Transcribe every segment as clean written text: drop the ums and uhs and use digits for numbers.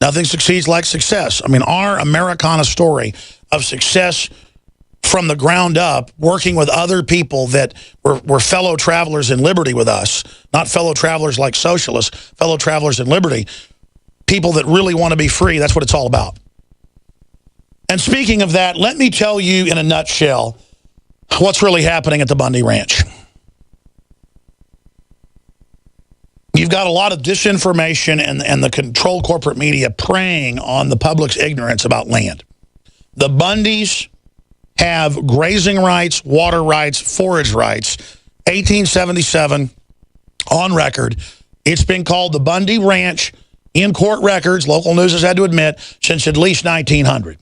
Nothing succeeds like success. I mean, our Americana story of success from the ground up, working with other people that were fellow travelers in liberty with us, not fellow travelers like socialists, fellow travelers in liberty, people that really want to be free. That's what it's all about. And speaking of that, let me tell you in a nutshell what's really happening at the Bundy Ranch. You've got a lot of disinformation and the controlled corporate media preying on the public's ignorance about land. The Bundys have grazing rights, water rights, forage rights. 1877, on record. It's been called the Bundy Ranch in court records, local news has had to admit, since at least 1900.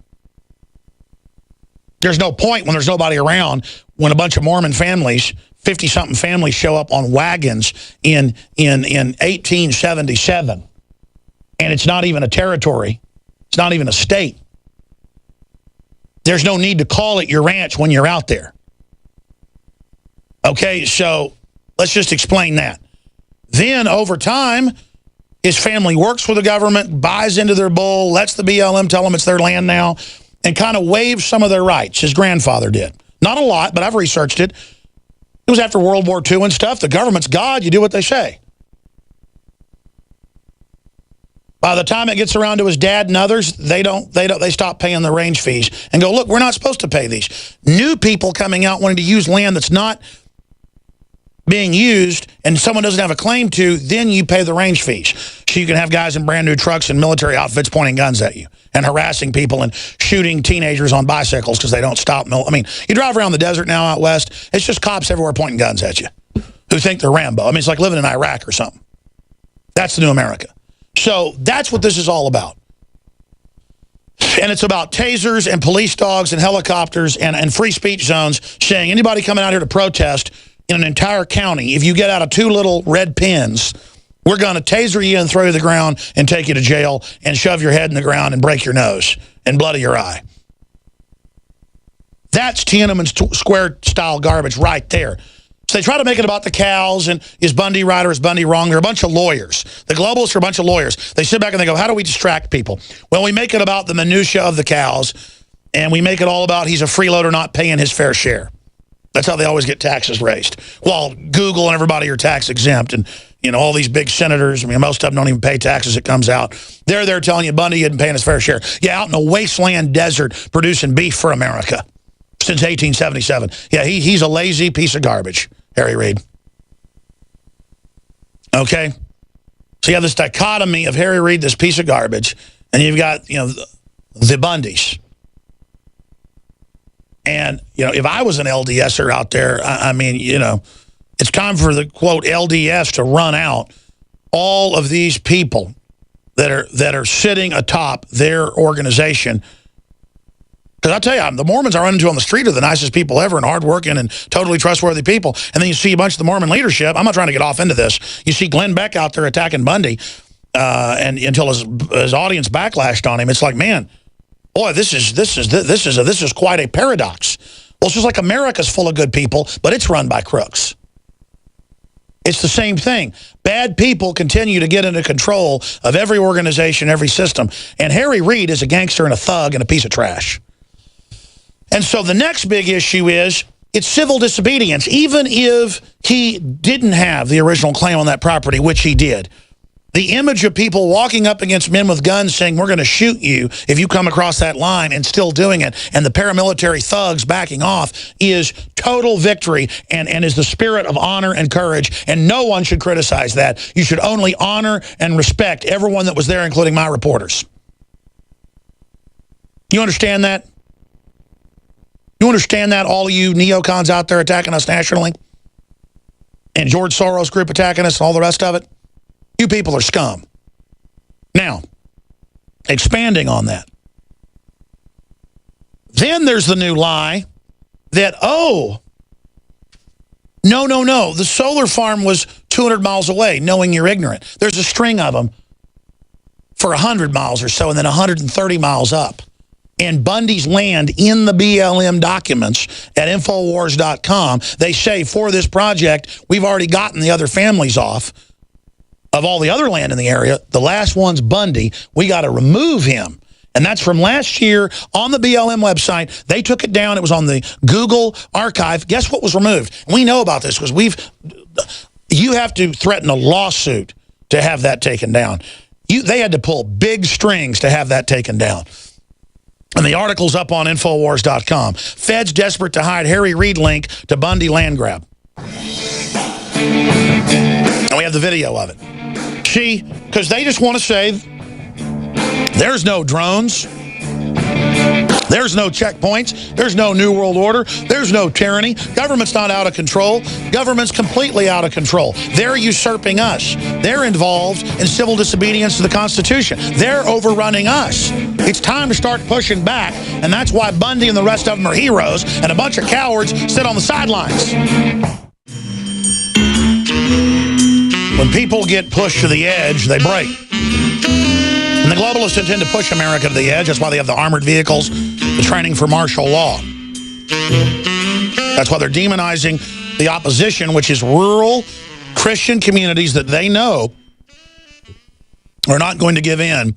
There's no point when there's nobody around when a bunch of Mormon families, 50-something families, show up on wagons in 1877. And it's not even a territory. It's not even a state. There's no need to call it your ranch when you're out there. Okay, so let's just explain that. Then, over time, his family works for the government, buys into their bull, lets the BLM tell them it's their land now, and kind of waives some of their rights. His grandfather did. Not a lot, but I've researched it. It was after World War II and stuff. The government's God. You do what they say. By the time it gets around to his dad and others, they stop paying the range fees and go, look, we're not supposed to pay these. New people coming out wanting to use land that's not being used and someone doesn't have a claim to, then you pay the range fees. So you can have guys in brand new trucks and military outfits pointing guns at you and harassing people and shooting teenagers on bicycles because they don't stop. I mean, you drive around the desert now out west, it's just cops everywhere pointing guns at you who think they're Rambo. I mean, it's like living in Iraq or something. That's the new America. So that's what this is all about. And it's about tasers and police dogs and helicopters and free speech zones saying anybody coming out here to protest in an entire county, if you get out of 2 little red pins, we're going to taser you and throw you to the ground and take you to jail and shove your head in the ground and break your nose and bloody your eye. That's Tiananmen Square style garbage right there. So they try to make it about the cows and is Bundy right or is Bundy wrong? They're a bunch of lawyers. The globalists are a bunch of lawyers. They sit back and they go, how do we distract people? Well, we make it about the minutia of the cows and we make it all about he's a freeloader not paying his fair share. That's how they always get taxes raised. Well, Google and everybody are tax exempt and, you know, all these big senators, I mean, most of them don't even pay taxes. It comes out. They're there telling you Bundy isn't paying his fair share. Yeah, out in a wasteland desert producing beef for America since 1877. Yeah, he's a lazy piece of garbage, Harry Reid. Okay? So you have this dichotomy of Harry Reid, this piece of garbage, and you've got, you know, the Bundys. And, you know, if I was an LDSer out there, I mean, you know, it's time for the, quote, LDS to run out all of these people that are sitting atop their organization. Because I'll tell you, the Mormons I run into on the street are the nicest people ever and hardworking and totally trustworthy people. And then you see a bunch of the Mormon leadership. I'm not trying to get off into this. You see Glenn Beck out there attacking Bundy and until his audience backlashed on him. It's like, man, boy, this is quite a paradox. Well, it's just like America's full of good people, but it's run by crooks. It's the same thing. Bad people continue to get into control of every organization, every system. And Harry Reid is a gangster and a thug and a piece of trash. And so the next big issue is it's civil disobedience. Even if he didn't have the original claim on that property, which he did, the image of people walking up against men with guns saying, we're going to shoot you if you come across that line and still doing it, and the paramilitary thugs backing off is total victory and is the spirit of honor and courage, and no one should criticize that. You should only honor and respect everyone that was there, including my reporters. You understand that? You understand that, all of you neocons out there attacking us nationally? And George Soros group attacking us and all the rest of it? You people are scum. Now, expanding on that. Then there's the new lie that, oh, no, the solar farm was 200 miles away, knowing you're ignorant. There's a string of them for 100 miles or so and then 130 miles up. And Bundy's land in the BLM documents at Infowars.com, they say for this project, we've already gotten the other families off. of all the other land in the area. The last one's Bundy. We got to remove him. And that's from last year on the BLM website. They took it down. It was on the Google archive. Guess what was removed? And we know about this because you have to threaten a lawsuit to have that taken down. They had to pull big strings to have that taken down. And the article's up on Infowars.com. Feds desperate to hide Harry Reid link to Bundy land grab. And we have the video of it. See, because they just want to say there's no drones, there's no checkpoints, there's no New World Order, there's no tyranny. Government's not out of control. Government's completely out of control. They're usurping us. They're involved in civil disobedience to the Constitution. They're overrunning us. It's time to start pushing back, and that's why Bundy and the rest of them are heroes, and a bunch of cowards sit on the sidelines. When people get pushed to the edge, they break. And the globalists intend to push America to the edge. That's why they have the armored vehicles, the training for martial law. That's why they're demonizing the opposition, which is rural Christian communities that they know are not going to give in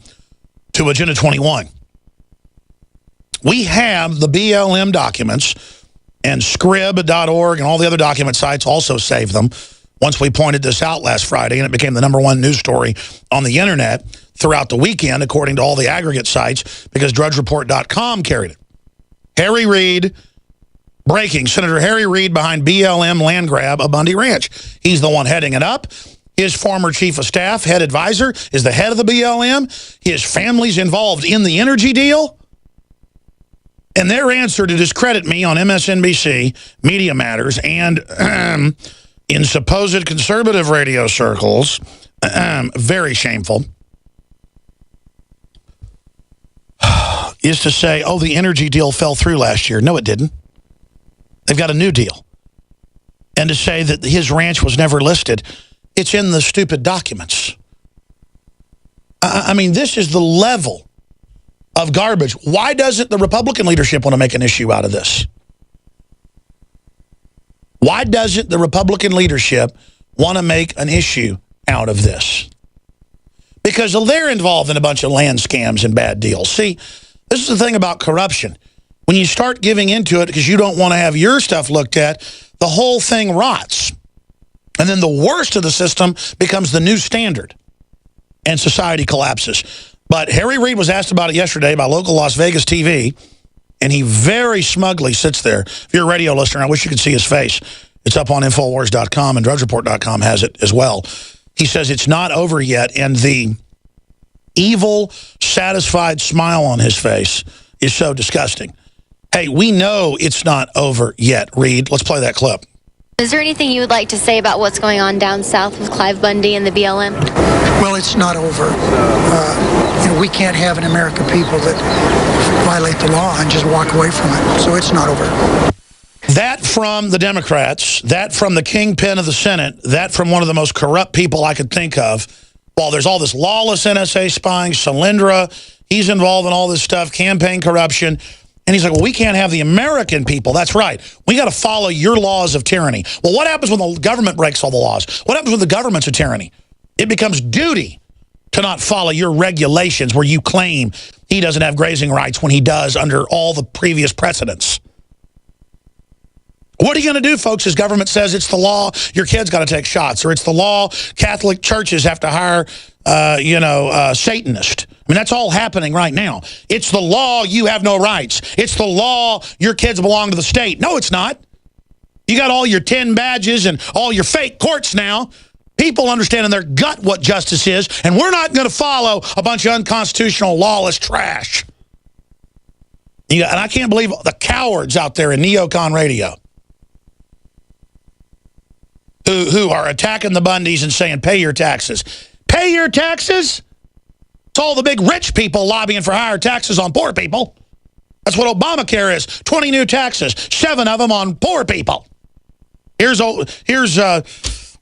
to Agenda 21. We have the BLM documents, and Scrib.org and all the other document sites also save them. Once we pointed this out last Friday, and it became the #1 news story on the internet throughout the weekend, according to all the aggregate sites, because DrudgeReport.com carried it. Harry Reid, breaking, Senator Harry Reid behind BLM land grab of Bundy Ranch. He's the one heading it up. His former chief of staff, head advisor, is the head of the BLM. His family's involved in the energy deal. And their answer to discredit me on MSNBC, Media Matters, and in supposed conservative radio circles, very shameful, is to say, oh, the energy deal fell through last year. No, it didn't. They've got a new deal. And to say that his ranch was never listed, it's in the stupid documents. I mean, this is the level of garbage. Why doesn't the Republican leadership want to make an issue out of this? Why doesn't the Republican leadership want to make an issue out of this? Because they're involved in a bunch of land scams and bad deals. See, this is the thing about corruption. When you start giving into it because you don't want to have your stuff looked at, the whole thing rots. And then the worst of the system becomes the new standard. And society collapses. But Harry Reid was asked about it yesterday by local Las Vegas TV. And he very smugly sits there. If you're a radio listener, I wish you could see his face. It's up on Infowars.com, and DrudgeReport.com has it as well. He says it's not over yet, and the evil, satisfied smile on his face is so disgusting. Hey, we know it's not over yet, Reid. Let's play that clip. Is there anything you would like to say about what's going on down south with Clive Bundy and the BLM? Well, it's not over. We can't have an American people that violate the law and just walk away from it. So it's not over. That from the Democrats, that from the kingpin of the Senate, that from one of the most corrupt people I could think of. While there's all this lawless NSA spying, Solyndra, he's involved in all this stuff, campaign corruption. And he's like, well, we can't have the American people. That's right. We got to follow your laws of tyranny. Well, what happens when the government breaks all the laws? What happens when the government's a tyranny? It becomes duty to not follow your regulations where you claim he doesn't have grazing rights when he does under all the previous precedents. What are you going to do, folks? His government says it's the law, your kids got to take shots, or it's the law, Catholic churches have to hire, Satanists. I mean, that's all happening right now. It's the law, you have no rights. It's the law, your kids belong to the state. No, it's not. You got all your 10 badges and all your fake courts now. People understand in their gut what justice is, and we're not going to follow a bunch of unconstitutional, lawless trash. And I can't believe the cowards out there in neocon radio who are attacking the Bundys and saying, pay your taxes. Pay your taxes? It's all the big rich people lobbying for higher taxes on poor people. That's what Obamacare is. 20 new taxes, 7 of them on poor people. Here's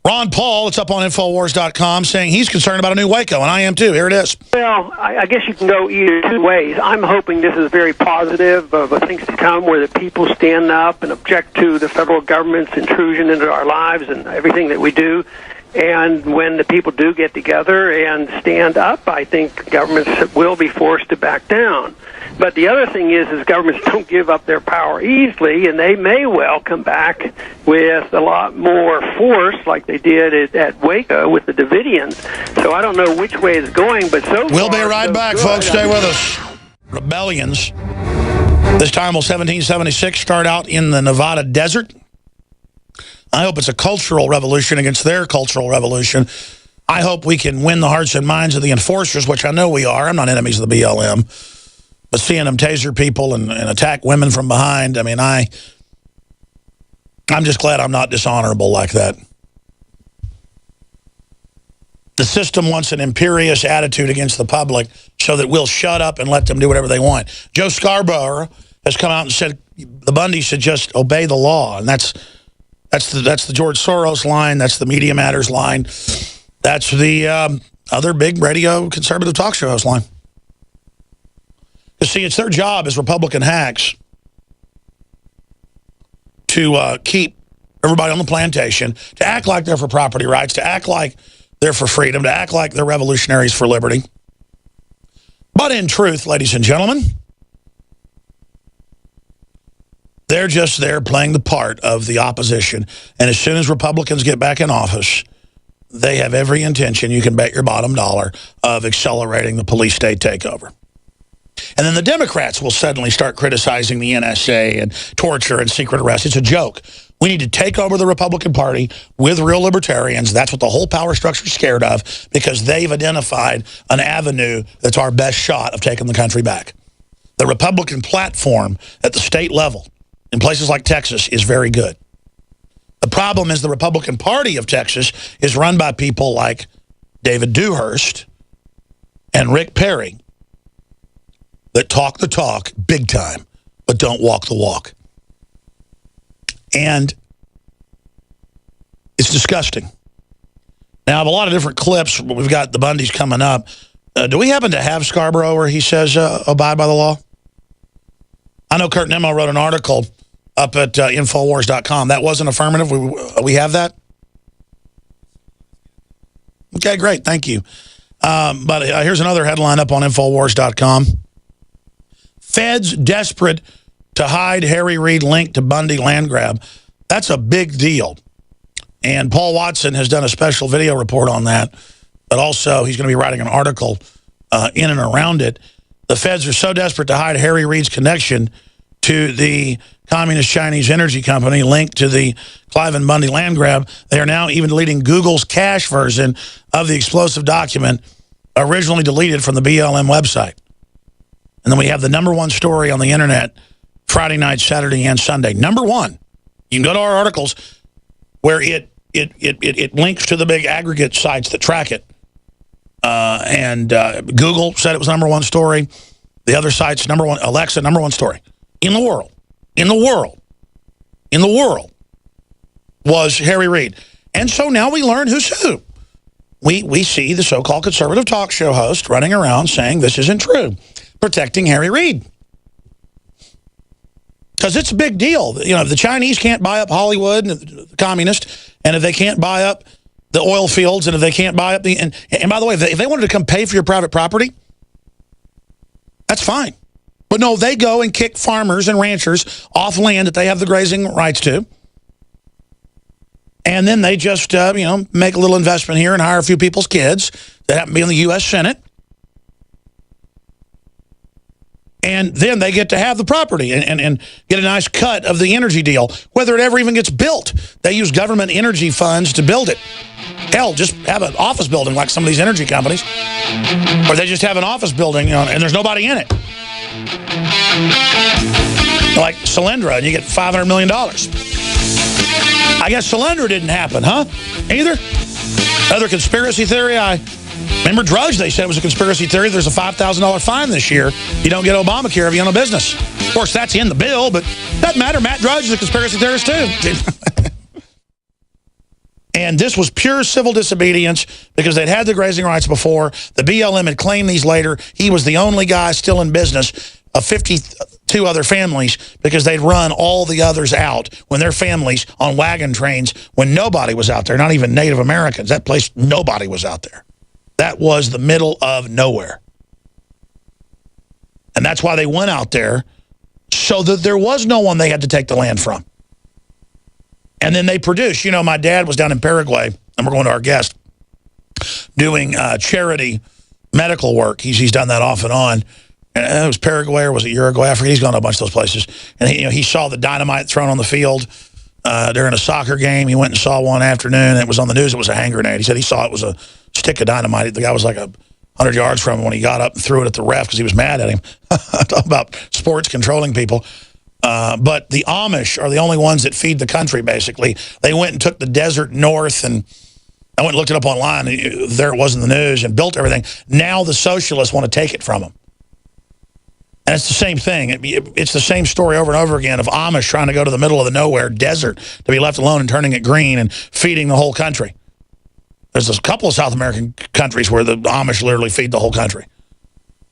Ron Paul, it's up on Infowars.com, saying he's concerned about a new Waco, and I am too. Here it is. Well, I guess you can go either two ways. I'm hoping this is very positive of things to come, where the people stand up and object to the federal government's intrusion into our lives and everything that we do. And when the people do get together and stand up, I think governments will be forced to back down. But the other thing is governments don't give up their power easily, and they may well come back with a lot more force like they did at Waco with the Davidians. So I don't know which way it's going, but so we'll far, be right back, folks. Stay with us. Rebellions. This time will 1776 start out in the Nevada desert. I hope it's a cultural revolution against their cultural revolution. I hope we can win the hearts and minds of the enforcers, which I know we are. I'm not enemies of the BLM. But seeing them taser people and attack women from behind, I mean, I'm just glad I'm not dishonorable like that. The system wants an imperious attitude against the public so that we'll shut up and let them do whatever they want. Joe Scarborough has come out and said the Bundy should just obey the law, and that's the George Soros line. That's the Media Matters line. That's the other big radio conservative talk show host line. You see, it's their job as Republican hacks to keep everybody on the plantation, to act like they're for property rights, to act like they're for freedom, to act like they're revolutionaries for liberty. But in truth, ladies and gentlemen, they're just there playing the part of the opposition. And as soon as Republicans get back in office, they have every intention, you can bet your bottom dollar, of accelerating the police state takeover. And then the Democrats will suddenly start criticizing the NSA and torture and secret arrest. It's a joke. We need to take over the Republican Party with real libertarians. That's what the whole power structure is scared of, because they've identified an avenue that's our best shot of taking the country back. The Republican platform at the state level in places like Texas is very good. The problem is the Republican Party of Texas is run by people like David Dewhurst and Rick Perry that talk the talk big time, but don't walk the walk. And it's disgusting. Now, I have a lot of different clips. We've got the Bundys coming up. Do we happen to have Scarborough where he says abide by the law? I know Kurt Nimmo wrote an article up at Infowars.com. That wasn't affirmative. We have that? Okay, great. Thank you. But here's another headline up on Infowars.com. Feds desperate to hide Harry Reid link to Bundy land grab. That's a big deal. And Paul Watson has done a special video report on that. But also, he's going to be writing an article in and around it. The feds are so desperate to hide Harry Reid's connection to the Communist Chinese energy company linked to the Clive and Bundy land grab, they are now even deleting Google's cache version of the explosive document originally deleted from the BLM website. And then we have the #1 story on the internet Friday night, Saturday, and Sunday. #1. You can go to our articles where it links to the big aggregate sites that track it. Google said it was #1 story. The other sites, #1, Alexa, #1 story. In the world was Harry Reid. And so now we learn who's who. We see the so-called conservative talk show host running around saying this isn't true, protecting Harry Reid. Because it's a big deal. You know, if the Chinese can't buy up Hollywood, and the communists, and if they can't buy up the oil fields, and if they can't buy up the... And by the way, if they wanted to come pay for your private property, that's fine. But no, they go and kick farmers and ranchers off land that they have the grazing rights to. And then they just, make a little investment here and hire a few people's kids that happen to be in the U.S. Senate. And then they get to have the property and get a nice cut of the energy deal, whether it ever even gets built. They use government energy funds to build it. Hell, just have an office building like some of these energy companies. Or they just have an office building, and there's nobody in it. Like Solyndra, and you get $500 million. I guess Solyndra didn't happen, huh? Either? Other conspiracy theory, remember Drudge, they said it was a conspiracy theory. There's a $5,000 fine this year. You don't get Obamacare if you own a business. Of course, that's in the bill, but doesn't matter. Matt Drudge is a conspiracy theorist, too. And this was pure civil disobedience because they'd had the grazing rights before. The BLM had claimed these later. He was the only guy still in business. A $52 2 other families because they'd run all the others out when their families on wagon trains when nobody was out there, not even Native Americans. That place, nobody was out there. That was the middle of nowhere. And that's why they went out there, so that there was no one they had to take the land from. And then they produced. You know, my dad was down in Paraguay, and we're going to our guest, doing charity medical work. He's done that off and on. And it was Paraguay, or was it Uruguay? I forget. He's gone to a bunch of those places. And he saw the dynamite thrown on the field during a soccer game. He went and saw one afternoon. It was on the news. It was a hand grenade. He said he saw it was a stick of dynamite. The guy was like 100 yards from him when he got up and threw it at the ref because he was mad at him. Talk about sports controlling people. But the Amish are the only ones that feed the country, basically. They went and took the desert north, and I went and looked it up online. There it was in the news, and built everything. Now the socialists want to take it from them. And it's the same thing. It's the same story over and over again of Amish trying to go to the middle of the nowhere desert to be left alone and turning it green and feeding the whole country. There's a couple of South American countries where the Amish literally feed the whole country.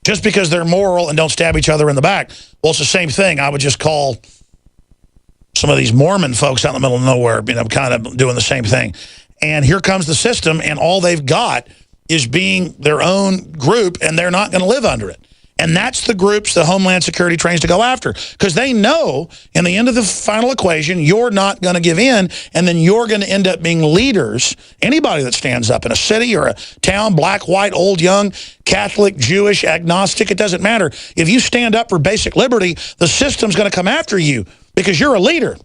Just because they're moral and don't stab each other in the back. Well, it's the same thing. I would just call some of these Mormon folks out in the middle of nowhere, kind of doing the same thing. And here comes the system, and all they've got is being their own group, and they're not going to live under it. And that's the groups the Homeland Security trains to go after, because they know in the end of the final equation, you're not going to give in, and then you're going to end up being leaders. Anybody that stands up in a city or a town, black, white, old, young, Catholic, Jewish, agnostic, it doesn't matter. If you stand up for basic liberty, the system's going to come after you because you're a leader.